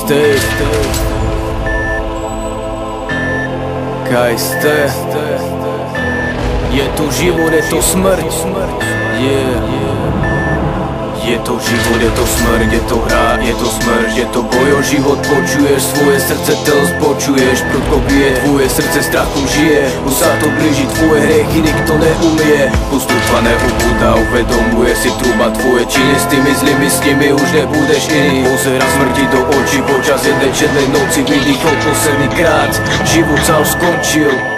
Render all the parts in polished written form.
KST. Je to život, je to smrť. Je to život, je to smrť, je to hra, je to smrť, je to boj o život. Počuješ svoje srdce, telos počuješ, prudko bije, tvoje srdce strachu žije. Už sa to blíži, tvoje hriechy nikto neumie. Postupa neubúda, uvedomuje si truba tvoje činy. S tými zlými, s nimi už nebudeš iný. Pozera smrti do očí počas jednej černej noci, vydýchol posledný krát, život sa už skončil.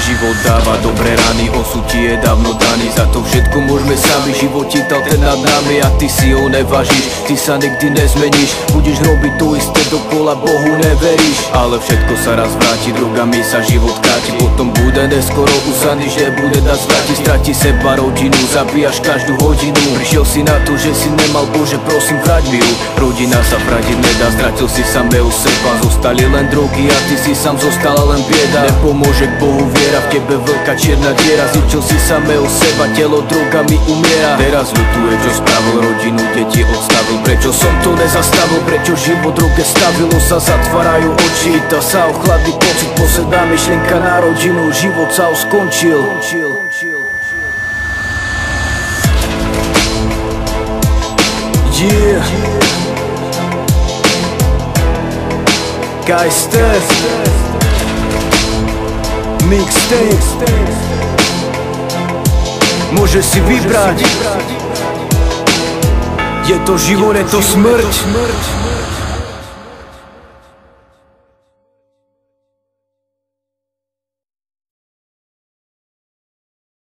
Život dáva dobré rany, osud ti je dávno daný. Za to všetko môžeme sami, život ti dal ten nad nami a ty si ho nevážiš. Ty sa nikdy nezmeníš, budeš robiť to isté dokola, Bohu neveríš. Ale všetko sa raz vráti, drogami sa život kráti. Potom bude neskoro, už sa nič nebude dať zvrátiť. Strati seba, rodinu, zabíjaš každú hodinu. Prišiel si na to, že si nemal, Bože prosím vráť mi ju. Rodina sa vratiť nedá, stratil si samého seba. Zostali len drogy a ty si sám, zostala len bieda. Nepomôže k Bohu viera, v tebe veľká čierna diera. Zničil si samého seba, telo drogami umiera. Teraz ľutuje, čo spravil, rodinu, deti odstavil. Prečo som to nezastavil, prečo život droge stavilo. Sa zatvárajú oči, dá sa ochladný pocit. Posledná myšlienka na rodinu, život sa už skončil. KST Mixtape. Môžeš si vybrať. Je to život, je to smrť.